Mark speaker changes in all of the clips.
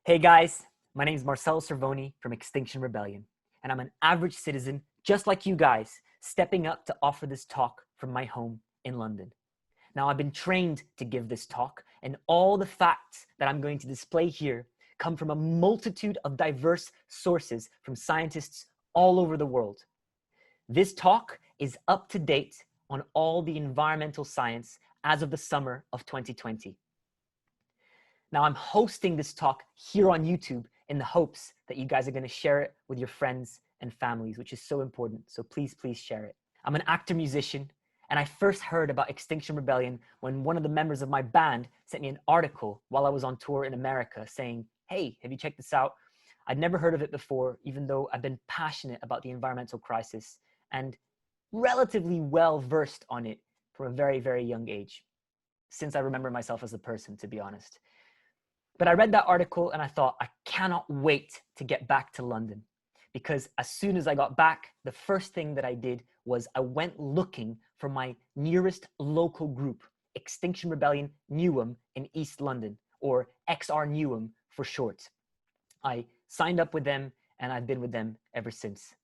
Speaker 1: Hey guys, my name is Marcelo Cervone from Extinction Rebellion, and I'm an average citizen just like you guys, stepping up to offer this talk from my home in London. Now, I've been trained to give this talk, and all the facts that I'm going to display here come from a multitude of diverse sources from scientists all over the world. This talk is up to date on all the environmental science as of the summer of 2020. Now, I'm hosting this talk here on YouTube in the hopes that you guys are going to share it with your friends and families, which is so important. So please share it. I'm an actor-musician, and I first heard about Extinction Rebellion when one of the members of my band sent me an article while I was on tour in America saying, hey, have you checked this out? I'd never heard of it before, even though I've been passionate about the environmental crisis and relatively well-versed on it from a very, very young age, since I remember myself as a person, to be honest. But I read that article and I thought, I cannot wait to get back to London, because as soon as I got back, the first thing that I did was I went looking for my nearest local group, Extinction Rebellion Newham in East London, or XR Newham for short. I signed up with them and I've been with them ever since.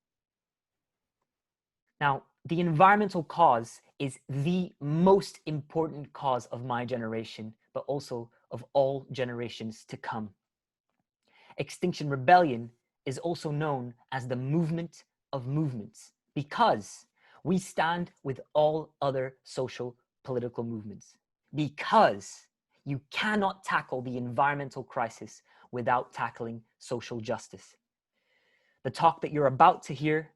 Speaker 1: Now, the environmental cause is the most important cause of my generation, but also of all generations to come. Extinction Rebellion is also known as the movement of movements because we stand with all other social political movements, because you cannot tackle the environmental crisis without tackling social justice. The talk that you're about to hear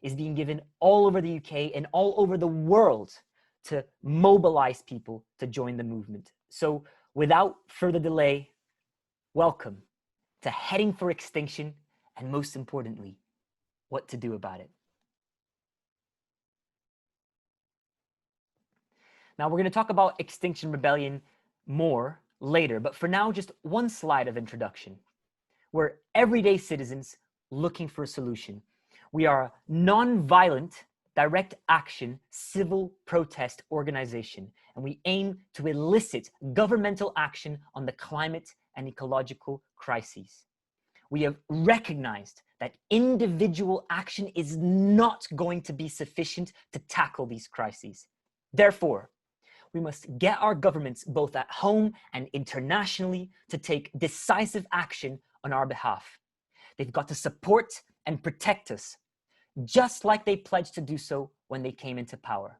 Speaker 1: is being given all over the UK and all over the world to mobilize people to join the movement. So without further delay, welcome to Heading for Extinction, and most importantly, what to do about it. Now, we're going to talk about Extinction Rebellion more later, but for now, just one slide of introduction. We're everyday citizens looking for a solution. We are a non-violent, direct action, civil protest organization, and we aim to elicit governmental action on the climate and ecological crises. We have recognized that individual action is not going to be sufficient to tackle these crises. Therefore, we must get our governments both at home and internationally to take decisive action on our behalf. They've got to support and protect us, just like they pledged to do so when they came into power.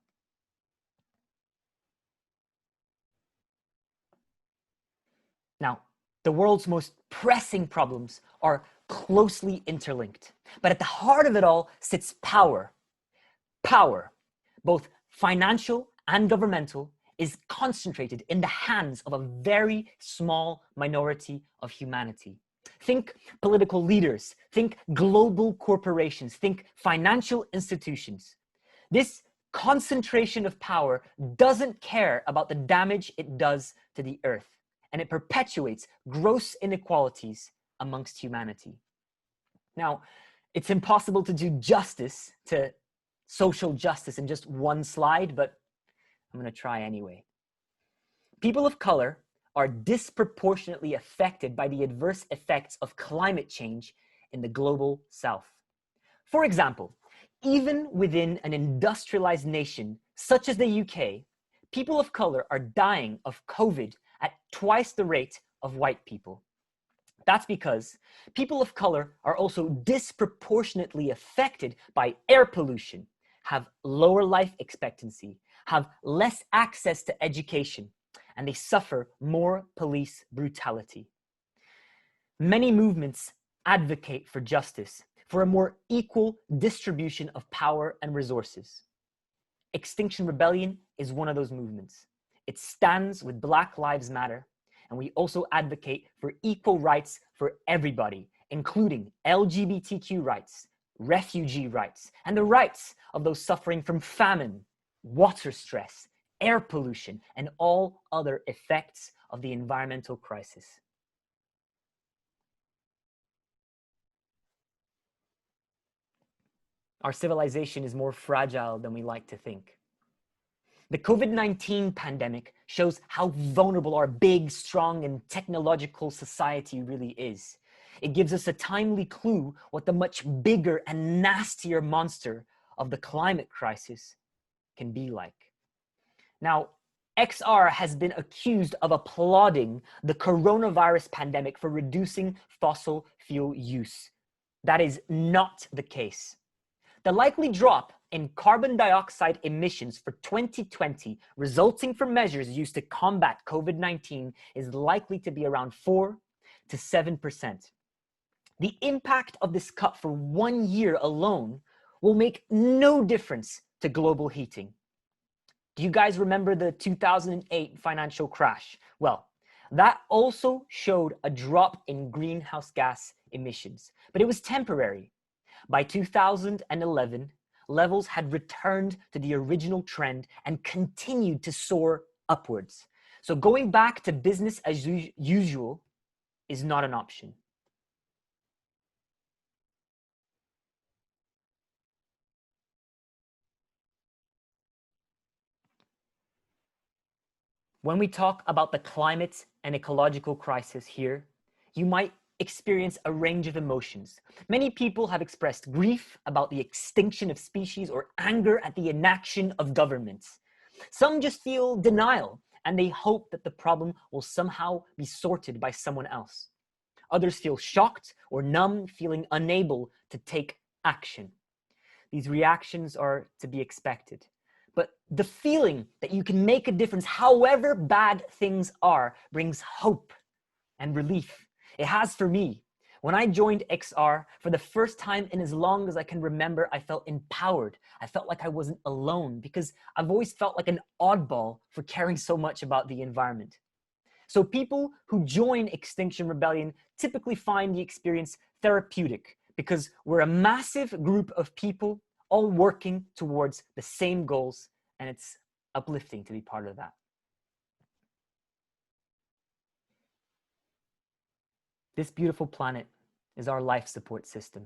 Speaker 1: Now, the world's most pressing problems are closely interlinked, but at the heart of it all sits power. Power, both financial and governmental, is concentrated in the hands of a very small minority of humanity. Think political leaders, think global corporations, think financial institutions. This concentration of power doesn't care about the damage it does to the earth, and it perpetuates gross inequalities amongst humanity. Now, it's impossible to do justice to social justice in just one slide, but I'm going to try anyway. People of color are disproportionately affected by the adverse effects of climate change in the global south. For example, even within an industrialized nation such as the UK, people of color are dying of COVID at twice the rate of white people. That's because people of color are also disproportionately affected by air pollution, have lower life expectancy, have less access to education, and they suffer more police brutality. Many movements advocate for justice, for a more equal distribution of power and resources. Extinction Rebellion is one of those movements. It stands with Black Lives Matter, and we also advocate for equal rights for everybody, including LGBTQ rights, refugee rights, and the rights of those suffering from famine, water stress, air pollution, and all other effects of the environmental crisis. Our civilization is more fragile than we like to think. The COVID-19 pandemic shows how vulnerable our big, strong, and technological society really is. It gives us a timely clue what the much bigger and nastier monster of the climate crisis can be like. Now, XR has been accused of applauding the coronavirus pandemic for reducing fossil fuel use. That is not the case. The likely drop in carbon dioxide emissions for 2020 resulting from measures used to combat COVID-19 is likely to be around 4 to 7%. The impact of this cut for 1 year alone will make no difference to global heating. Do you guys remember the 2008 financial crash? Well, that also showed a drop in greenhouse gas emissions, but it was temporary. By 2011, levels had returned to the original trend and continued to soar upwards. So going back to business as usual is not an option. When we talk about the climate and ecological crisis here, you might experience a range of emotions. Many people have expressed grief about the extinction of species or anger at the inaction of governments. Some just feel denial and they hope that the problem will somehow be sorted by someone else. Others feel shocked or numb, feeling unable to take action. These reactions are to be expected. But the feeling that you can make a difference, however bad things are, brings hope and relief. It has for me. When I joined XR, for the first time in as long as I can remember, I felt empowered. I felt like I wasn't alone because I've always felt like an oddball for caring so much about the environment. So people who join Extinction Rebellion typically find the experience therapeutic because we're a massive group of people all working towards the same goals, and it's uplifting to be part of that. This beautiful planet is our life support system.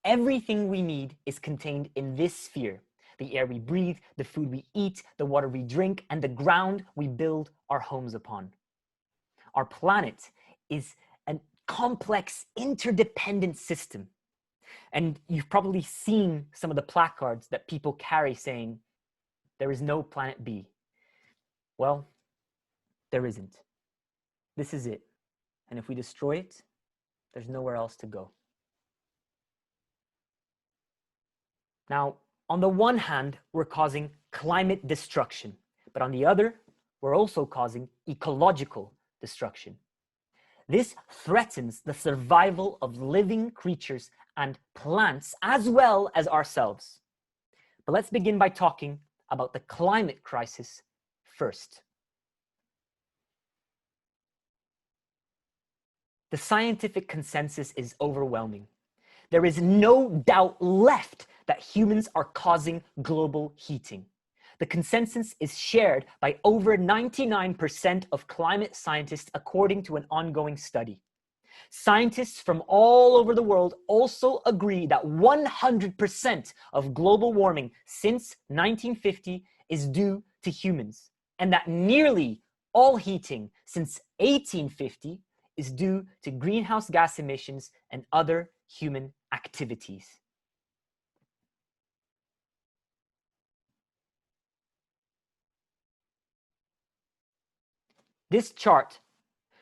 Speaker 1: Everything we need is contained in this sphere: the air we breathe, the food we eat, the water we drink, and the ground we build our homes upon. Our planet is a complex, interdependent system. And you've probably seen some of the placards that people carry saying, "There is no planet B." Well, there isn't. This is it. And if we destroy it, there's nowhere else to go. Now, on the one hand, we're causing climate destruction, but on the other, we're also causing ecological destruction. This threatens the survival of living creatures and plants as well as ourselves. But let's begin by talking about the climate crisis first. The scientific consensus is overwhelming. There is no doubt left that humans are causing global heating. The consensus is shared by over 99% of climate scientists according to an ongoing study. Scientists from all over the world also agree that 100% of global warming since 1950 is due to humans, and that nearly all heating since 1850 is due to greenhouse gas emissions and other human activities. This chart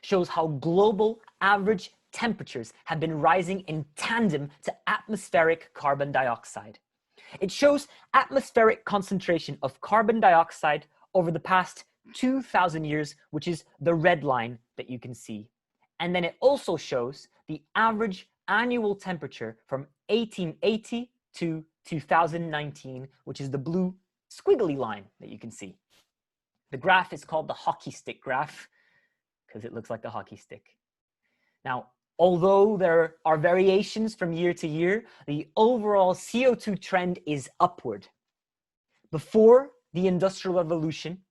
Speaker 1: shows how global average temperatures have been rising in tandem to atmospheric carbon dioxide. It shows atmospheric concentration of carbon dioxide over the past 2,000 years, which is the red line that you can see. And then it also shows the average annual temperature from 1880 to 2019, which is the blue squiggly line that you can see. The graph is called the hockey stick graph because it looks like a hockey stick. Now, although there are variations from year to year, the overall CO2 trend is upward. Before the Industrial Revolution,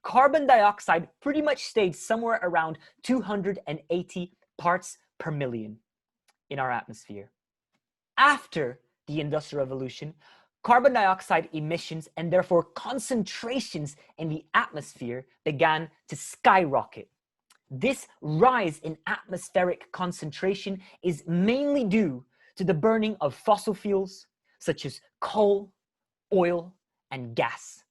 Speaker 1: carbon dioxide pretty much stayed somewhere around 280 parts per million in our atmosphere. After the Industrial Revolution, carbon dioxide emissions and therefore concentrations in the atmosphere began to skyrocket. This rise in atmospheric concentration is mainly due to the burning of fossil fuels such as coal, oil, and gas.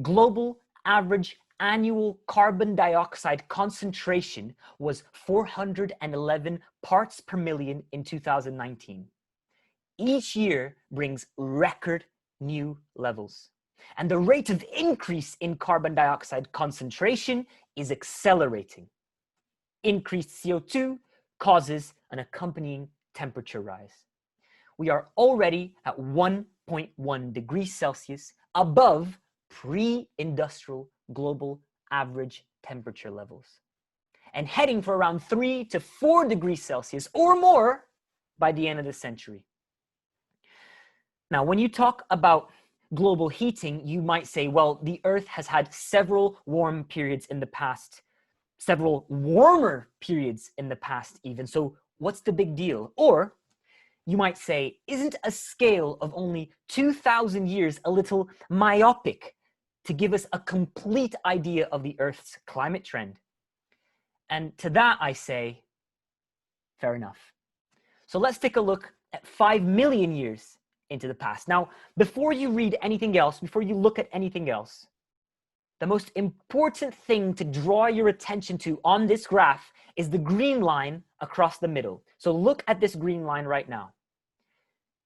Speaker 1: Global average annual carbon dioxide concentration was 411 parts per million in 2019. Each year brings record new levels, and the rate of increase in carbon dioxide concentration is accelerating. Increased CO2 causes an accompanying temperature rise. We are already at 1.1 degrees Celsius above pre-industrial global average temperature levels, and heading for around 3 to 4 degrees Celsius or more by the end of the century. Now, when you talk about global heating, you might say, well, the Earth has had several warm periods in the past, several warmer periods in the past even, so what's the big deal? Or you might say, isn't a scale of only 2,000 years a little myopic to give us a complete idea of the Earth's climate trend? And to that I say, fair enough. So let's take a look at 5 million years into the past. Now, before you read anything else, before you look at anything else, the most important thing to draw your attention to on this graph is the green line across the middle. So look at this green line right now.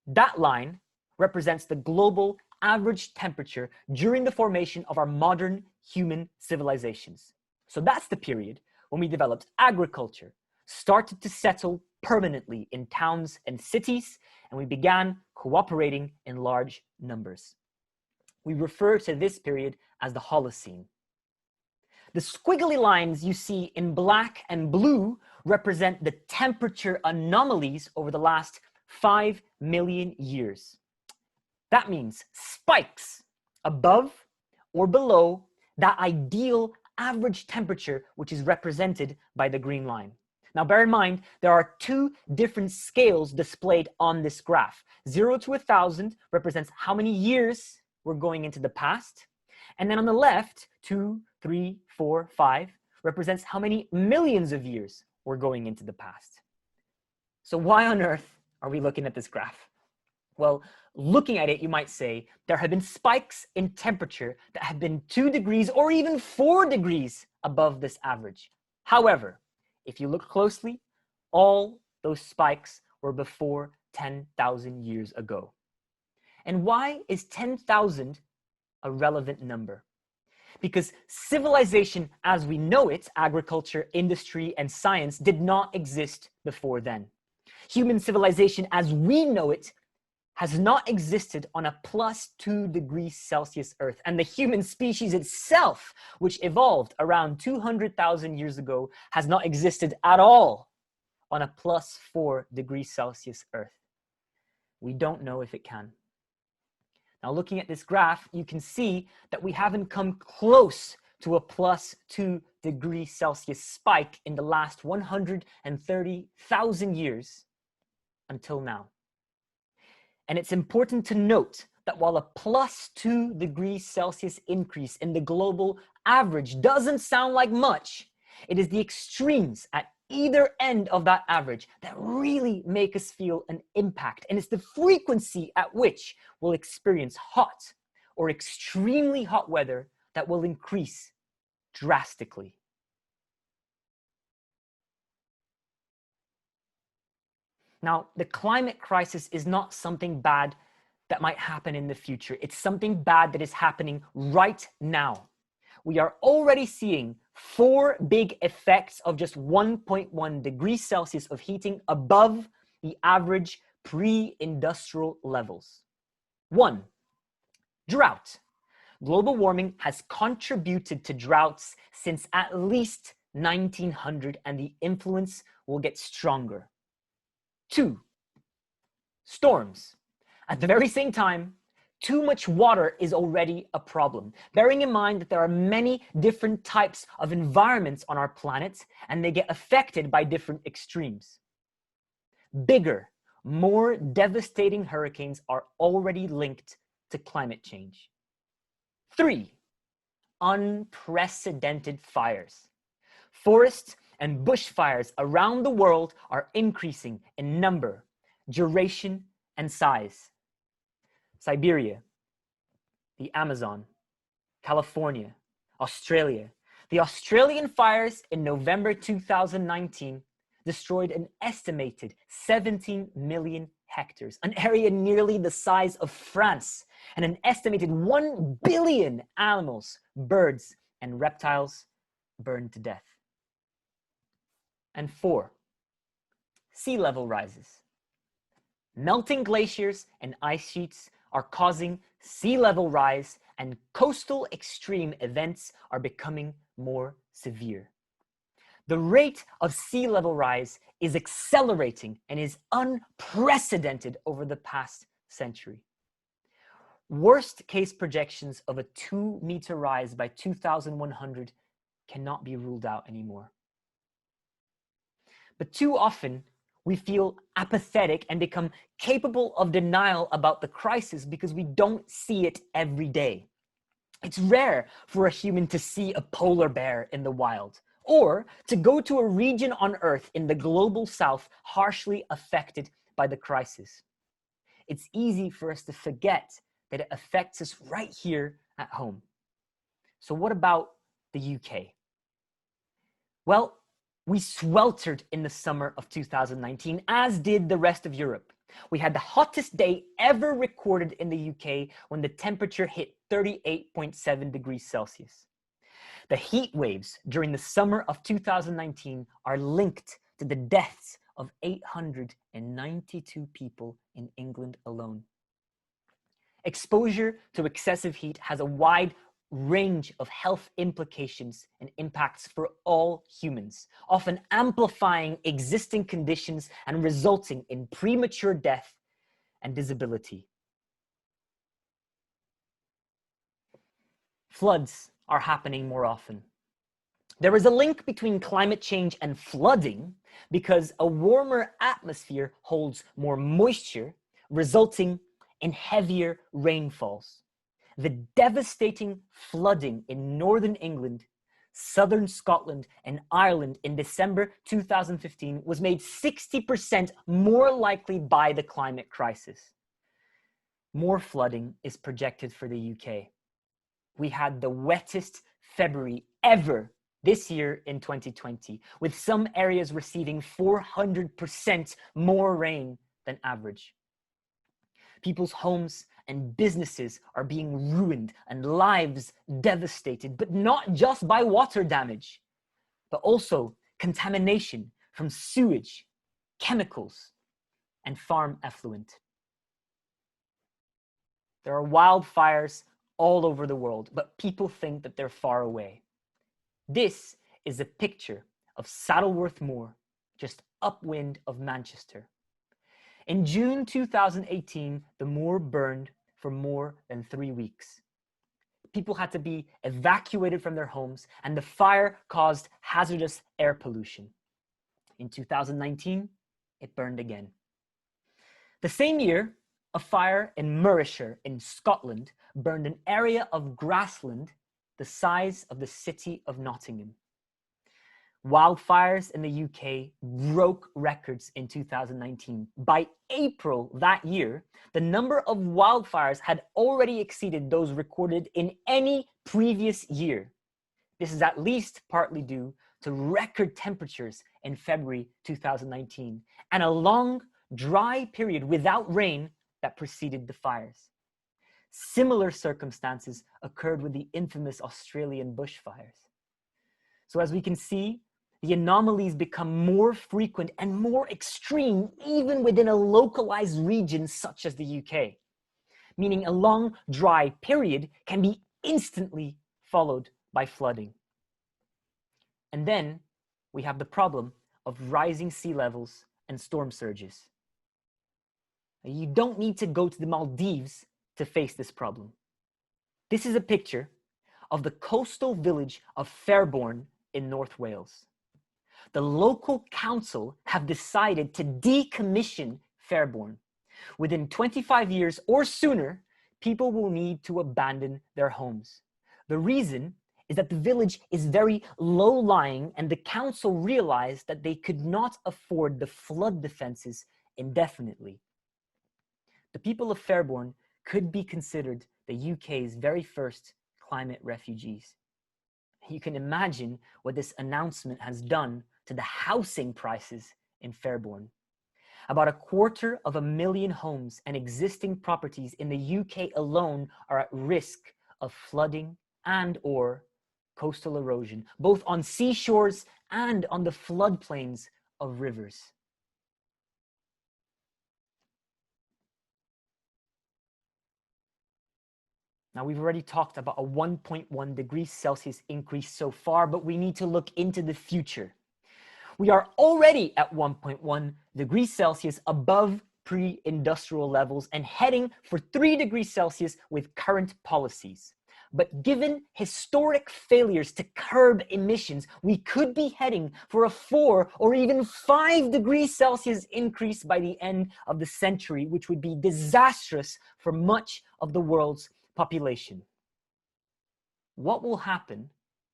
Speaker 1: That line represents the global average temperature during the formation of our modern human civilizations. So that's the period when we developed agriculture, started to settle permanently in towns and cities, and we began cooperating in large numbers. We refer to this period as the Holocene. The squiggly lines you see in black and blue represent the temperature anomalies over the last 5 million years. That means spikes above or below that ideal average temperature, which is represented by the green line. Now, bear in mind, there are two different scales displayed on this graph. 0 to 1,000 represents how many years we're going into the past. And then on the left, 2, 3, 4, 5 represents how many millions of years we're going into the past. So why on earth are we looking at this graph? Well, looking at it, you might say there have been spikes in temperature that have been 2 degrees or even 4 degrees above this average. However, if you look closely, all those spikes were before 10,000 years ago. And why is 10,000 a relevant number? Because civilization as we know it, agriculture, industry, and science, did not exist before then. Human civilization as we know it has not existed on a +2 degrees Celsius Earth. And the human species itself, which evolved around 200,000 years ago, has not existed at all on a +4 degrees Celsius Earth. We don't know if it can. Now, looking at this graph, you can see that we haven't come close to a +2 degrees Celsius spike in the last 130,000 years until now. And it's important to note that while a +2 degrees Celsius increase in the global average doesn't sound like much, it is the extremes at either end of that average that really make us feel an impact. And it's the frequency at which we'll experience hot or extremely hot weather that will increase drastically. Now, the climate crisis is not something bad that might happen in the future. It's something bad that is happening right now. We are already seeing 4 big effects of just 1.1 degrees Celsius of heating above the average pre-industrial levels. 1, drought. Global warming has contributed to droughts since at least 1900, and the influence will get stronger. 2, storms. At the very same time, too much water is already a problem, bearing in mind that there are many different types of environments on our planet, and they get affected by different extremes. Bigger, more devastating hurricanes are already linked to climate change. 3. Unprecedented fires. Forests and bushfires around the world are increasing in number, duration, and size. Siberia, the Amazon, California, Australia. The Australian fires in November 2019 destroyed an estimated 17 million hectares, an area nearly the size of France, and an estimated 1 billion animals, birds, and reptiles burned to death. And 4. Sea level rises. Melting glaciers and ice sheets are causing sea level rise, and coastal extreme events are becoming more severe. The rate of sea level rise is accelerating and is unprecedented over the past century. Worst case projections of a 2-meter rise by 2100 cannot be ruled out anymore. But too often, we feel apathetic and become capable of denial about the crisis because we don't see it every day. It's rare for a human to see a polar bear in the wild, or to go to a region on Earth in the global south harshly affected by the crisis. It's easy for us to forget that it affects us right here at home. So what about the UK? Well, we sweltered in the summer of 2019, as did the rest of Europe. We had the hottest day ever recorded in the UK when the temperature hit 38.7 degrees Celsius. The heat waves during the summer of 2019 are linked to the deaths of 892 people in England alone. Exposure to excessive heat has a wide range of health implications and impacts for all humans, often amplifying existing conditions and resulting in premature death and disability. Floods are happening more often. There is a link between climate change and flooding because a warmer atmosphere holds more moisture, resulting in heavier rainfalls. The devastating flooding in northern England, southern Scotland, and Ireland in December 2015 was made 60% more likely by the climate crisis. More flooding is projected for the UK. We had the wettest February ever this year in 2020, with some areas receiving 400% more rain than average. People's homes and businesses are being ruined and lives devastated, but not just by water damage, but also contamination from sewage, chemicals, and farm effluent. There are wildfires all over the world, but people think that they're far away. This is a picture of Saddleworth Moor, just upwind of Manchester. In June 2018, the moor burned for more than 3 weeks. People had to be evacuated from their homes, and the fire caused hazardous air pollution. In 2019, it burned again. The same year, a fire in Mercia in Scotland burned an area of grassland the size of the city of Nottingham. Wildfires in the UK broke records in 2019. By April that year, the number of wildfires had already exceeded those recorded in any previous year. This is at least partly due to record temperatures in February 2019 and a long, dry period without rain that preceded the fires. Similar circumstances occurred with the infamous Australian bushfires. So as we can see, the anomalies become more frequent and more extreme even within a localized region such as the UK, meaning a long, dry period can be instantly followed by flooding. And then we have the problem of rising sea levels and storm surges. You don't need to go to the Maldives to face this problem. This is a picture of the coastal village of Fairborn in North Wales. The local council have decided to decommission Fairborn. Within 25 years or sooner, people will need to abandon their homes. The reason is that the village is very low-lying and the council realized that they could not afford the flood defenses indefinitely. The people of Fairborn could be considered the UK's very first climate refugees. You can imagine what this announcement has done to the housing prices in Fairborn. About 250,000 homes and existing properties in the UK alone are at risk of flooding and/or coastal erosion, both on seashores and on the floodplains of rivers. Now, we've already talked about a 1.1 degrees Celsius increase so far, but we need to look into the future. We are already at 1.1 degrees Celsius above pre-industrial levels and heading for 3 degrees Celsius with current policies. But given historic failures to curb emissions, we could be heading for a 4 or even 5 degrees Celsius increase by the end of the century, which would be disastrous for much of the world's population. What will happen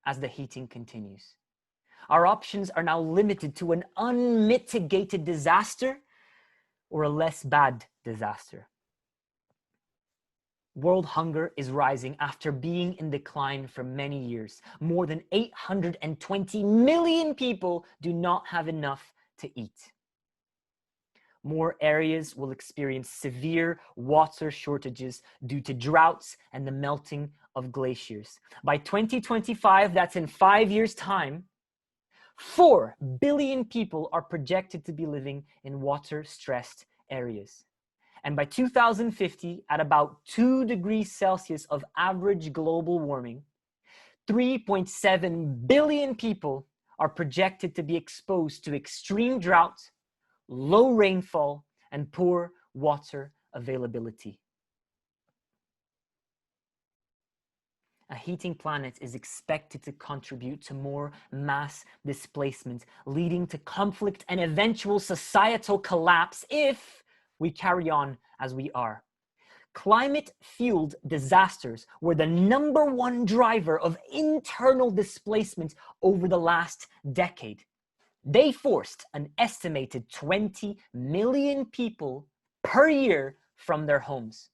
Speaker 1: as the heating continues? Our options are now limited to an unmitigated disaster or a less bad disaster. World hunger is rising after being in decline for many years. More than 820 million people do not have enough to eat. More areas will experience severe water shortages due to droughts and the melting of glaciers. By 2025, that's in 5 years' time, 4 billion people are projected to be living in water-stressed areas. And by 2050, at about 2 degrees Celsius of average global warming, 3.7 billion people are projected to be exposed to extreme drought, low rainfall, and poor water availability. A heating planet is expected to contribute to more mass displacement, leading to conflict and eventual societal collapse if we carry on as we are. Climate-fueled disasters were the #1 driver of internal displacement over the last decade. They forced an estimated 20 million people per year from their homes.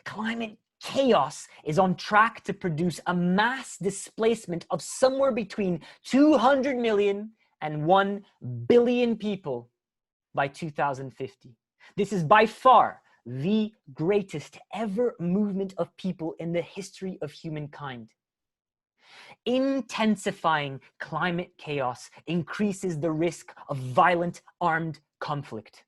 Speaker 1: Climate chaos is on track to produce a mass displacement of somewhere between 200 million and 1 billion people by 2050. This is by far the greatest ever movement of people in the history of humankind. Intensifying climate chaos increases the risk of violent armed conflict.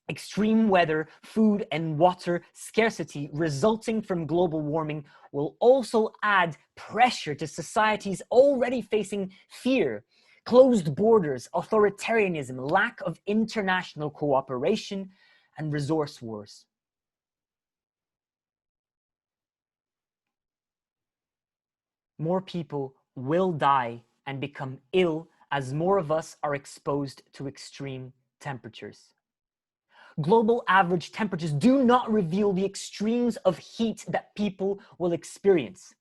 Speaker 1: Extreme weather, food, and water scarcity resulting from global warming will also add pressure to societies already facing fear, closed borders, authoritarianism, lack of international cooperation, and resource wars. More people will die and become ill as more of us are exposed to extreme temperatures. Global average temperatures do not reveal the extremes of heat that people will experience.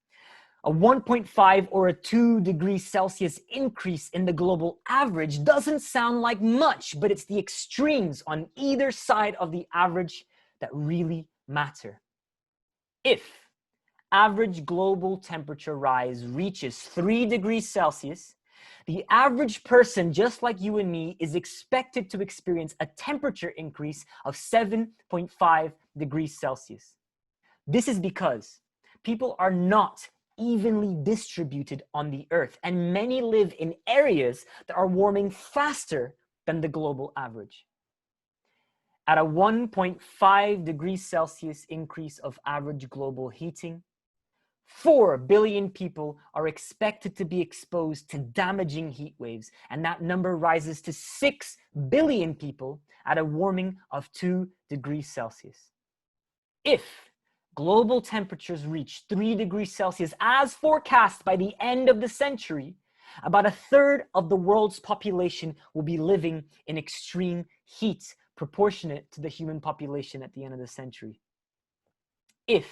Speaker 1: A 1.5 or a 2 degrees Celsius increase in the global average doesn't sound like much, but it's the extremes on either side of the average that really matter. If average global temperature rise reaches 3 degrees Celsius, the average person, just like you and me, is expected to experience a temperature increase of 7.5 degrees Celsius. This is because people are not evenly distributed on the Earth, and many live in areas that are warming faster than the global average. At a 1.5 degrees Celsius increase of average global heating, 4 billion people are expected to be exposed to damaging heat waves, and that number rises to 6 billion people at a warming of 2 degrees Celsius. If global temperatures reach 3 degrees Celsius as forecast by the end of the century, about 1/3 of the world's population will be living in extreme heat, proportionate to the human population at the end of the century. If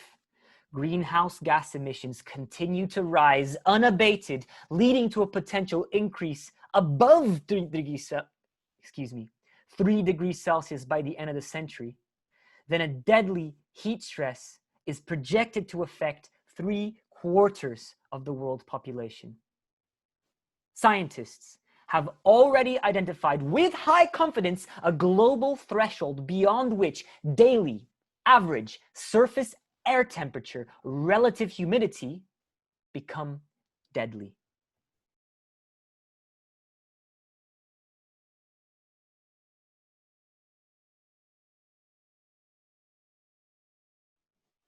Speaker 1: greenhouse gas emissions continue to rise unabated, leading to a potential increase above 3 degrees Celsius by the end of the century, then a deadly heat stress is projected to affect 3/4 of the world population. Scientists have already identified with high confidence a global threshold beyond which daily average surface air temperature, relative humidity become deadly.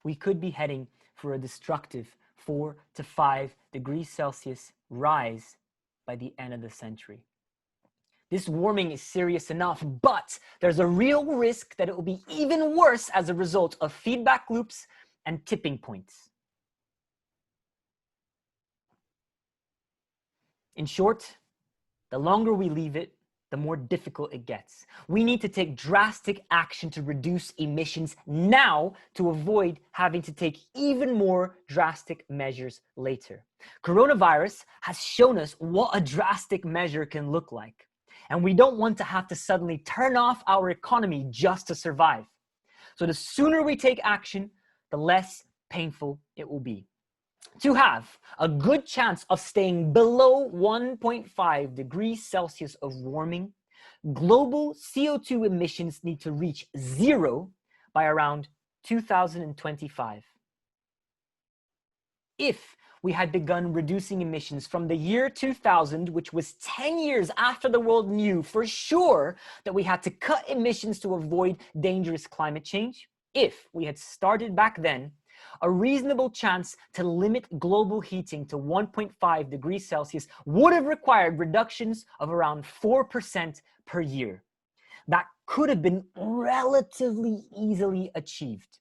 Speaker 1: We could be heading for a destructive 4 to 5 degrees Celsius rise by the end of the century. This warming is serious enough, but there's a real risk that it will be even worse as a result of feedback loops and tipping points. In short, the longer we leave it, the more difficult it gets. We need to take drastic action to reduce emissions now to avoid having to take even more drastic measures later. Coronavirus has shown us what a drastic measure can look like, and we don't want to have to suddenly turn off our economy just to survive. So the sooner we take action, the less painful it will be. To have a good chance of staying below 1.5 degrees Celsius of warming, global CO2 emissions need to reach zero by around 2025. If we had begun reducing emissions from the year 2000, which was 10 years after the world knew for sure that we had to cut emissions to avoid dangerous climate change, if we had started back then, a reasonable chance to limit global heating to 1.5 degrees Celsius would have required reductions of around 4% per year. That could have been relatively easily achieved.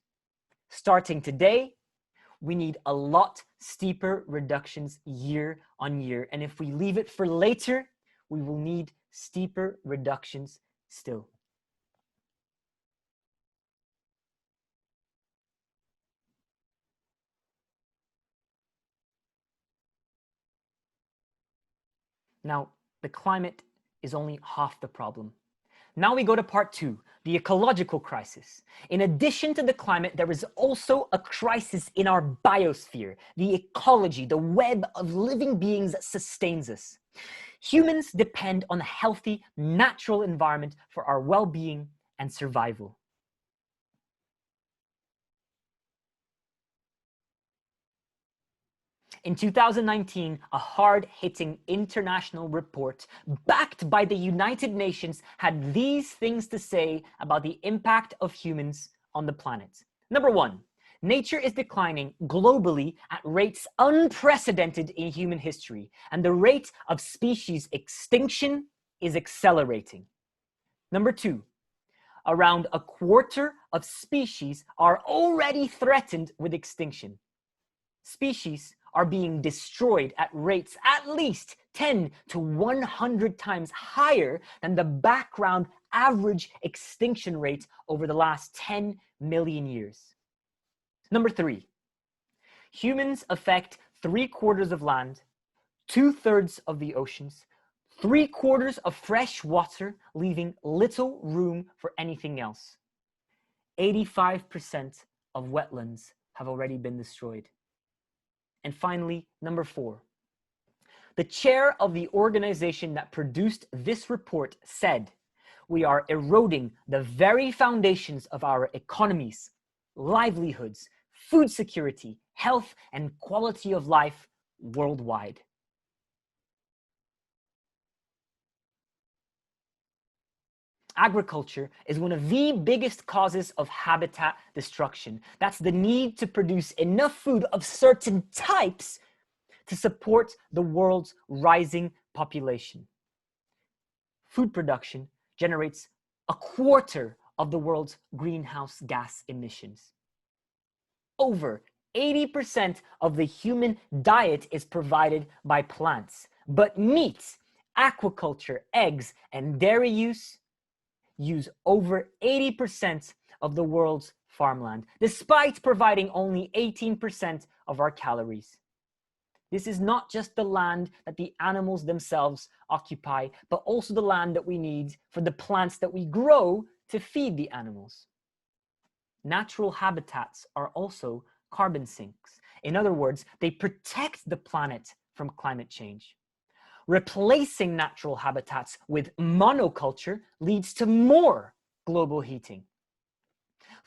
Speaker 1: Starting today, we need a lot steeper reductions year on year. And if we leave it for later, we will need steeper reductions still. Now, the climate is only half the problem. Now we go to part 2, the ecological crisis. In addition to the climate, there is also a crisis in our biosphere, the ecology, the web of living beings that sustains us. Humans depend on a healthy, natural environment for our well-being and survival. In 2019, a hard-hitting international report backed by the United Nations had these things to say about the impact of humans on the planet. Number 1, nature is declining globally at rates unprecedented in human history, and the rate of species extinction is accelerating. Number 2, around a quarter of species are already threatened with extinction. Species are being destroyed at rates at least 10 to 100 times higher than the background average extinction rate over the last 10 million years. Number 3, humans affect 3/4 of land, 2/3 of the oceans, 3/4 of fresh water, leaving little room for anything else. 85% of wetlands have already been destroyed. And finally, number 4, the chair of the organization that produced this report said, "We are eroding the very foundations of our economies, livelihoods, food security, health, and quality of life worldwide." Agriculture is one of the biggest causes of habitat destruction. That's the need to produce enough food of certain types to support the world's rising population. Food production generates 1/4 of the world's greenhouse gas emissions. Over 80% of the human diet is provided by plants, but meat, aquaculture, eggs, and dairy use use over 80% of the world's farmland, despite providing only 18% of our calories. This is not just the land that the animals themselves occupy, but also the land that we need for the plants that we grow to feed the animals. Natural habitats are also carbon sinks. In other words, they protect the planet from climate change. Replacing natural habitats with monoculture leads to more global heating.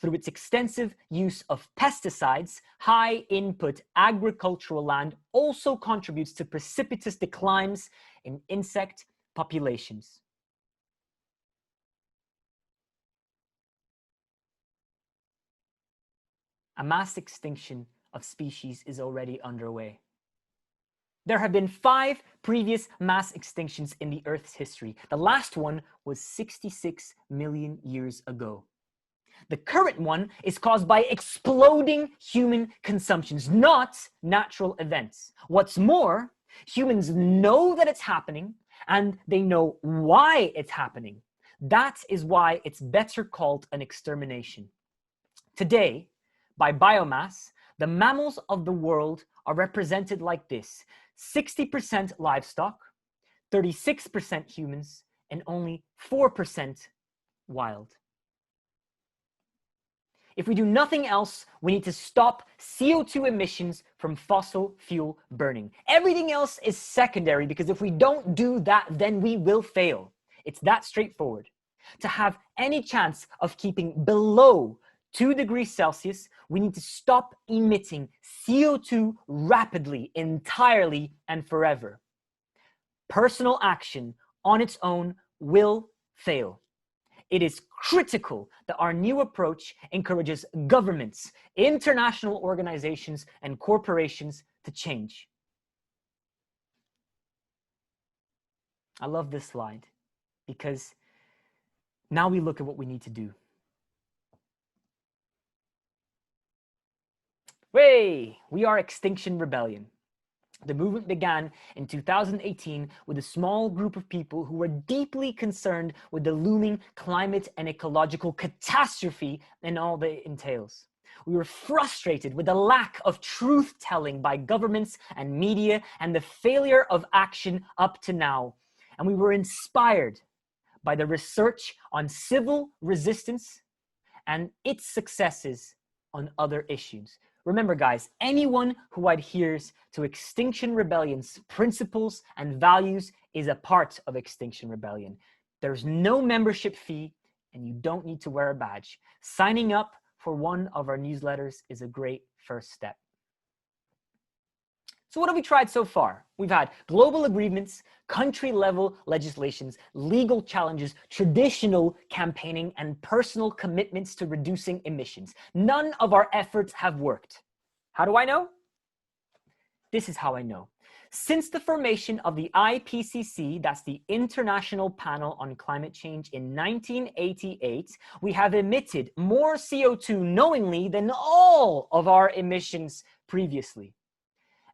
Speaker 1: Through its extensive use of pesticides, high-input agricultural land also contributes to precipitous declines in insect populations. A mass extinction of species is already underway. There have been 5 previous mass extinctions in the Earth's history. The last one was 66 million years ago. The current one is caused by exploding human consumptions, not natural events. What's more, humans know that it's happening and they know why it's happening. That is why it's better called an extermination. Today, by biomass, the mammals of the world are represented like this: 60% livestock, 36% humans, and only 4% wild. If we do nothing else, we need to stop CO2 emissions from fossil fuel burning. Everything else is secondary, because if we don't do that, then we will fail. It's that straightforward. To have any chance of keeping below 2 degrees Celsius, we need to stop emitting CO2 rapidly, entirely, and forever. Personal action on its own will fail. It is critical that our new approach encourages governments, international organizations, and corporations to change. I love this slide because now we look at what we need to do. We are Extinction Rebellion. The movement began in 2018 with a small group of people who were deeply concerned with the looming climate and ecological catastrophe and all that it entails. We were frustrated with the lack of truth-telling by governments and media and the failure of action up to now. And we were inspired by the research on civil resistance and its successes on other issues. Remember, guys, anyone who adheres to Extinction Rebellion's principles and values is a part of Extinction Rebellion. There's no membership fee, and you don't need to wear a badge. Signing up for one of our newsletters is a great first step. So what have we tried so far? We've had global agreements, country-level legislations, legal challenges, traditional campaigning, and personal commitments to reducing emissions. None of our efforts have worked. How do I know? This is how I know. Since the formation of the IPCC, that's the International Panel on Climate Change, in 1988, we have emitted more CO2 knowingly than all of our emissions previously.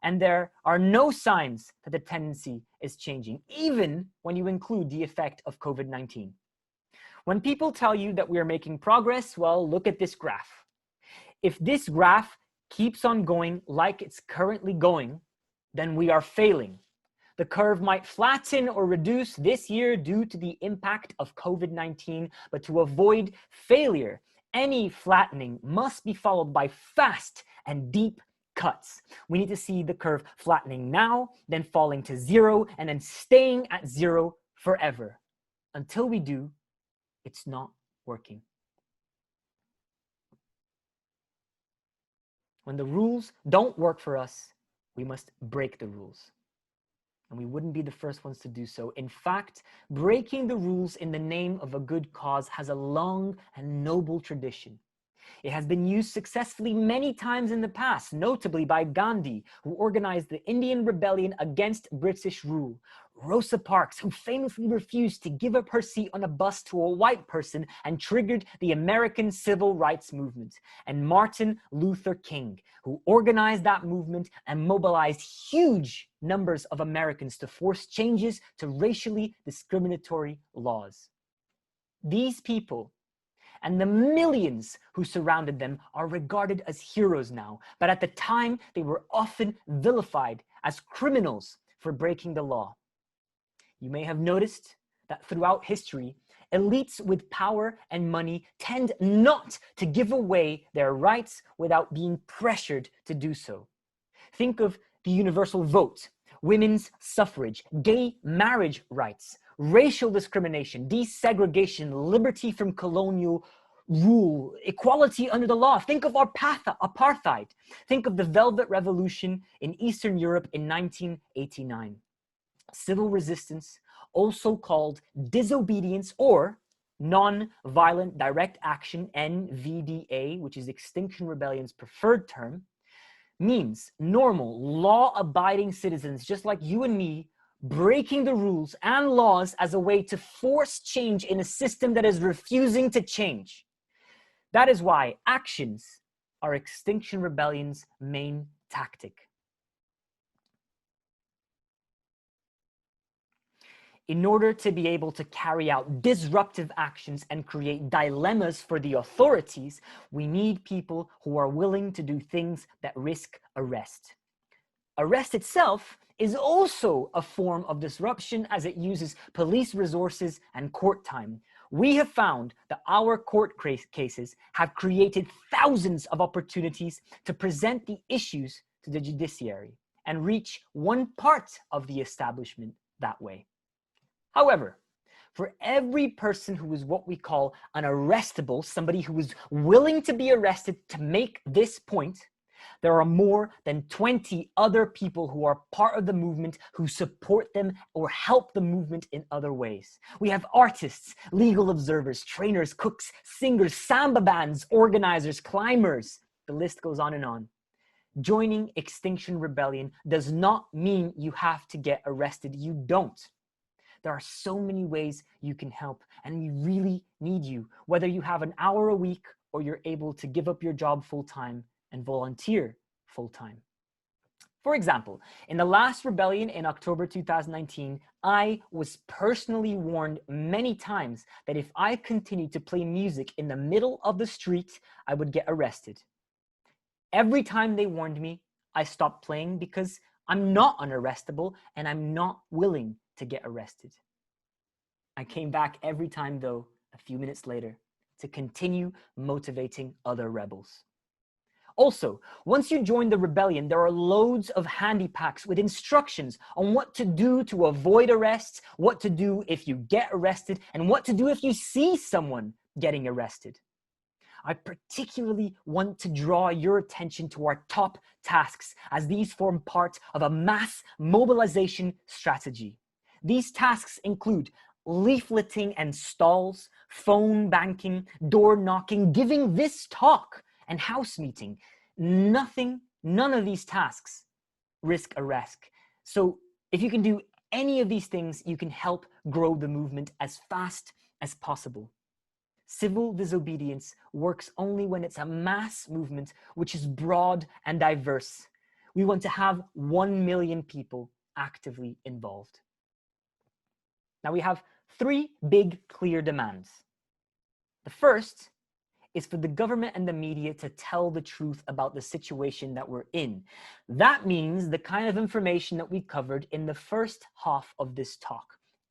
Speaker 1: And there are no signs that the tendency is changing, even when you include the effect of COVID-19. When people tell you that we are making progress, well, look at this graph. If this graph keeps on going like it's currently going, then we are failing. The curve might flatten or reduce this year due to the impact of COVID-19, but to avoid failure, any flattening must be followed by fast and deep cuts. We need to see the curve flattening now, then falling to 0, and then staying at 0 forever. Until we do, it's not working. When the rules don't work for us, we must break the rules. And we wouldn't be the first ones to do so. In fact, breaking the rules in the name of a good cause has a long and noble tradition. It has been used successfully many times in the past, notably by Gandhi, who organized the Indian Rebellion against British rule; Rosa Parks, who famously refused to give up her seat on a bus to a white person and triggered the American Civil Rights Movement; and Martin Luther King, who organized that movement and mobilized huge numbers of Americans to force changes to racially discriminatory laws. These people and the millions who surrounded them are regarded as heroes now, but at the time they were often vilified as criminals for breaking the law. You may have noticed that throughout history, elites with power and money tend not to give away their rights without being pressured to do so. Think of the universal vote, women's suffrage, gay marriage rights, racial discrimination, desegregation, liberty from colonial rule, equality under the law. Think of apartheid. Think of the Velvet Revolution in Eastern Europe in 1989. Civil resistance, also called disobedience or non-violent direct action, NVDA, which is Extinction Rebellion's preferred term, means normal, law-abiding citizens just like you and me breaking the rules and laws as a way to force change in a system that is refusing to change. That is why actions are Extinction Rebellion's main tactic. In order to be able to carry out disruptive actions and create dilemmas for the authorities, we need people who are willing to do things that risk arrest. Arrest itself is also a form of disruption as it uses police resources and court time. We have found that our court cases have created thousands of opportunities to present the issues to the judiciary and reach one part of the establishment that way. However, for every person who is what we call an arrestable, somebody who is willing to be arrested to make this point, there are more than 20 other people who are part of the movement who support them or help the movement in other ways. We have artists, legal observers, trainers, cooks, singers, samba bands, organizers, climbers. The list goes on and on. Joining Extinction Rebellion does not mean you have to get arrested. You don't. There are so many ways you can help, and we really need you, whether you have an hour a week or you're able to give up your job full-time and volunteer full-time. For example, in the last rebellion in October 2019, I was personally warned many times that if I continued to play music in the middle of the street, I would get arrested. Every time they warned me, I stopped playing because I'm not unarrestable and I'm not willing to get arrested. I came back every time, though, a few minutes later, to continue motivating other rebels. Also, once you join the rebellion, there are loads of handy packs with instructions on what to do to avoid arrests, what to do if you get arrested, and what to do if you see someone getting arrested. I particularly want to draw your attention to our top tasks, as these form part of a mass mobilization strategy. These tasks include leafleting and stalls, phone banking, door knocking, giving this talk, and house meeting. None of these tasks risk arrest. So if you can do any of these things, you can help grow the movement as fast as possible. Civil disobedience works only when it's a mass movement which is broad and diverse. We want to have 1 million people actively involved. Now we have 3 big, clear demands. The first is for the government and the media to tell the truth about the situation that we're in. That means the kind of information that we covered in the first half of this talk.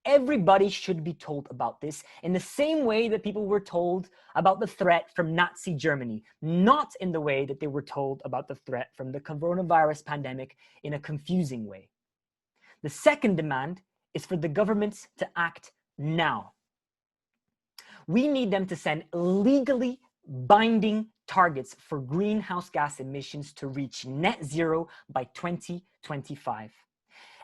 Speaker 1: Everybody should be told about this in the same way that people were told about the threat from Nazi Germany, not in the way that they were told about the threat from the coronavirus pandemic in a confusing way. The second demand is for the governments to act now. We need them to send legally binding targets for greenhouse gas emissions to reach net zero by 2025.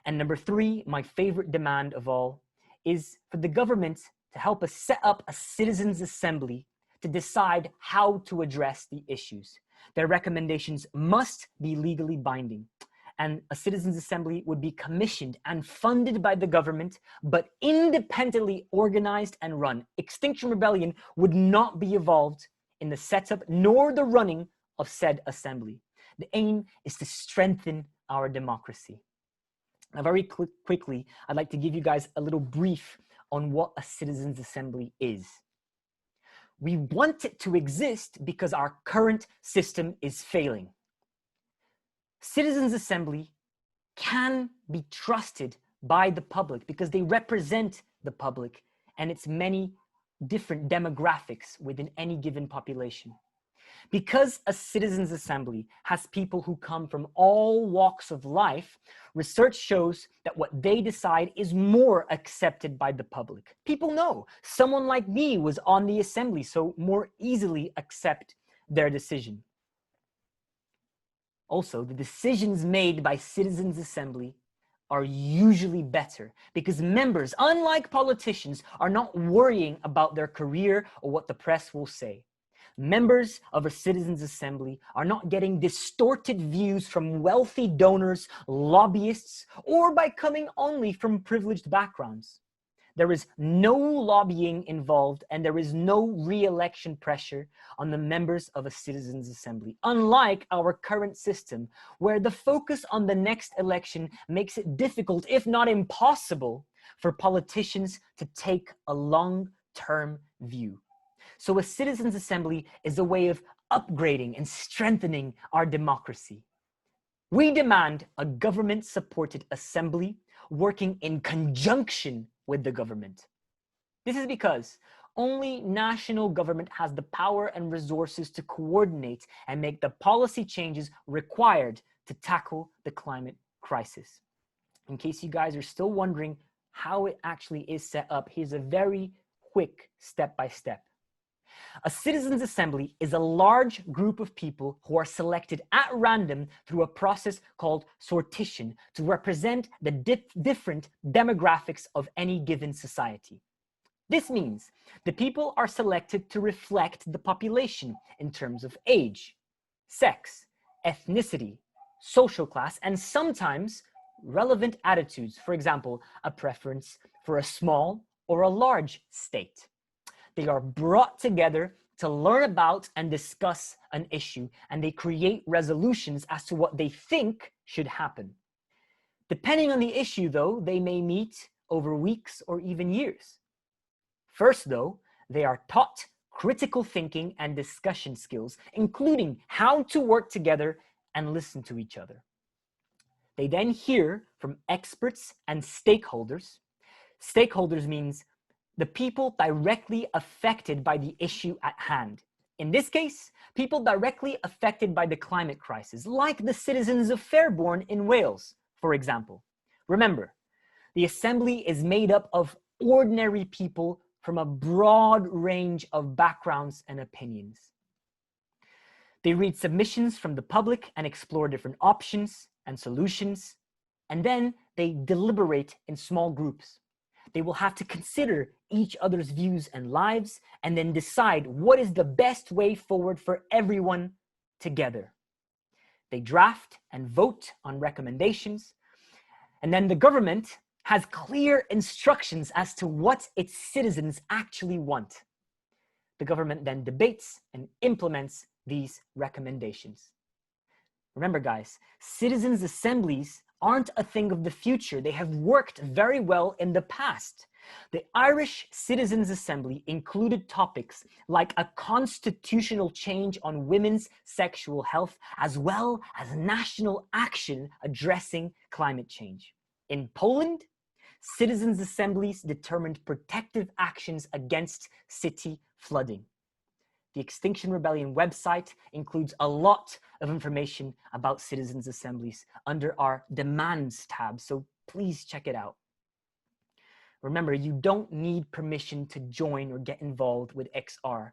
Speaker 1: And number 3, my favorite demand of all, is for the government to help us set up a citizens' assembly to decide how to address the issues. Their recommendations must be legally binding. And a citizens' assembly would be commissioned and funded by the government, but independently organized and run. Extinction Rebellion would not be involved in the setup nor the running of said assembly. The aim is to strengthen our democracy. Now, very quickly, I'd like to give you guys a little brief on what a citizens' assembly is. We want it to exist because our current system is failing. Citizens' Assembly can be trusted by the public because they represent the public and its many different demographics within any given population. Because a citizens' assembly has people who come from all walks of life, research shows that what they decide is more accepted by the public. People know someone like me was on the assembly, so more easily accept their decision. Also, the decisions made by citizens' assembly are usually better because members, unlike politicians, are not worrying about their career or what the press will say. Members of a citizens' assembly are not getting distorted views from wealthy donors, lobbyists, or by coming only from privileged backgrounds. There is no lobbying involved and there is no re-election pressure on the members of a citizens' assembly, unlike our current system, where the focus on the next election makes it difficult, if not impossible, for politicians to take a long-term view. So a citizens' assembly is a way of upgrading and strengthening our democracy. We demand a government-supported assembly working in conjunction with the government. This is because only national government has the power and resources to coordinate and make the policy changes required to tackle the climate crisis. In case you guys are still wondering how it actually is set up, here's a very quick step-by-step. A citizens' assembly is a large group of people who are selected at random through a process called sortition to represent the different demographics of any given society. This means the people are selected to reflect the population in terms of age, sex, ethnicity, social class, and sometimes relevant attitudes, for example, a preference for a small or a large state. They are brought together to learn about and discuss an issue, and they create resolutions as to what they think should happen. Depending on the issue, though, they may meet over weeks or even years. First, though, they are taught critical thinking and discussion skills, including how to work together and listen to each other. They then hear from experts and stakeholders. Stakeholders means the people directly affected by the issue at hand. In this case, people directly affected by the climate crisis, like the citizens of Fairborn in Wales, for example. Remember, the assembly is made up of ordinary people from a broad range of backgrounds and opinions. They read submissions from the public and explore different options and solutions, and then they deliberate in small groups. They will have to consider each other's views and lives and then decide what is the best way forward for everyone together. They draft and vote on recommendations, and then the government has clear instructions as to what its citizens actually want. The government then debates and implements these recommendations. Remember, guys, citizens' assemblies aren't a thing of the future. They have worked very well in the past. The Irish Citizens' Assembly included topics like a constitutional change on women's sexual health, as well as national action addressing climate change. In Poland, citizens' assemblies determined protective actions against city flooding. The Extinction Rebellion website includes a lot of information about citizens' assemblies under our Demands tab, so please check it out. Remember, you don't need permission to join or get involved with XR.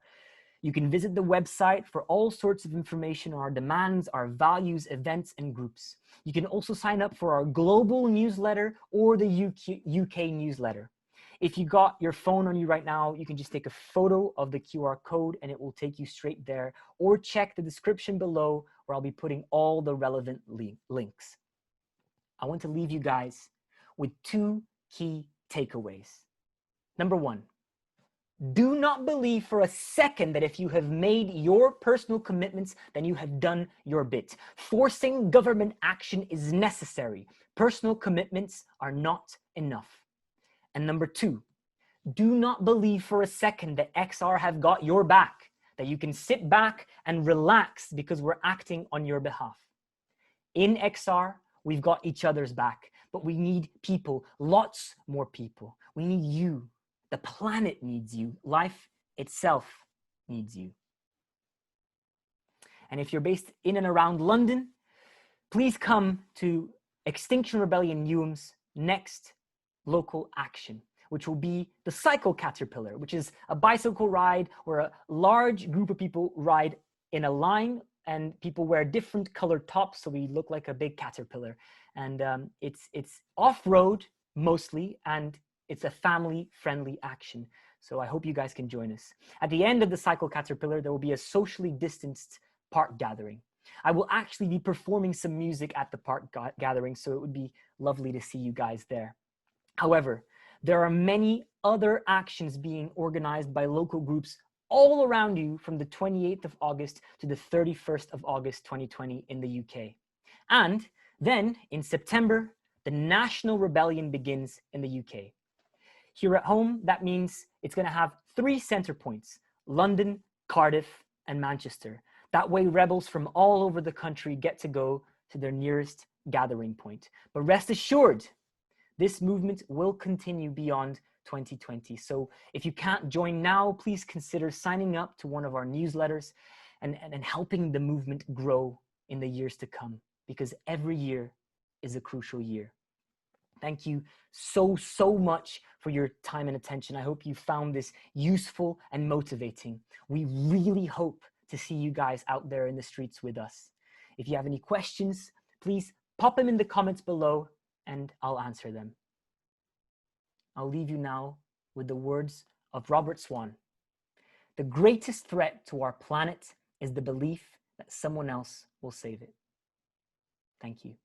Speaker 1: You can visit the website for all sorts of information on our demands, our values, events, and groups. You can also sign up for our global newsletter or the UK newsletter. If you got your phone on you right now, you can just take a photo of the QR code and it will take you straight there, or check the description below where I'll be putting all the relevant links. I want to leave you guys with 2 key takeaways. Number 1, do not believe for a second that if you have made your personal commitments, then you have done your bit. Forcing government action is necessary. Personal commitments are not enough. And number 2, do not believe for a second that XR have got your back, that you can sit back and relax because we're acting on your behalf. In XR, we've got each other's back, but we need people, lots more people. We need you. The planet needs you. Life itself needs you. And if you're based in and around London, please come to Extinction Rebellion Newham's next local action, which will be the Cycle Caterpillar, which is a bicycle ride where a large group of people ride in a line and people wear different colored tops so we look like a big caterpillar. And it's off-road mostly, and it's a family-friendly action. So I hope you guys can join us. At the end of the Cycle Caterpillar, there will be a socially distanced park gathering. I will actually be performing some music at the park gathering, so it would be lovely to see you guys there. However, there are many other actions being organized by local groups all around you from the 28th of August to the 31st of August 2020 in the UK. And then in September, the National Rebellion begins in the UK. Here at home, that means it's going to have 3 center points: London, Cardiff, and Manchester. That way, rebels from all over the country get to go to their nearest gathering point. But rest assured, this movement will continue beyond 2020. So if you can't join now, please consider signing up to one of our newsletters and helping the movement grow in the years to come, because every year is a crucial year. Thank you so much for your time and attention. I hope you found this useful and motivating. We really hope to see you guys out there in the streets with us. If you have any questions, please pop them in the comments below and I'll answer them. I'll leave you now with the words of Robert Swan. The greatest threat to our planet is the belief that someone else will save it. Thank you.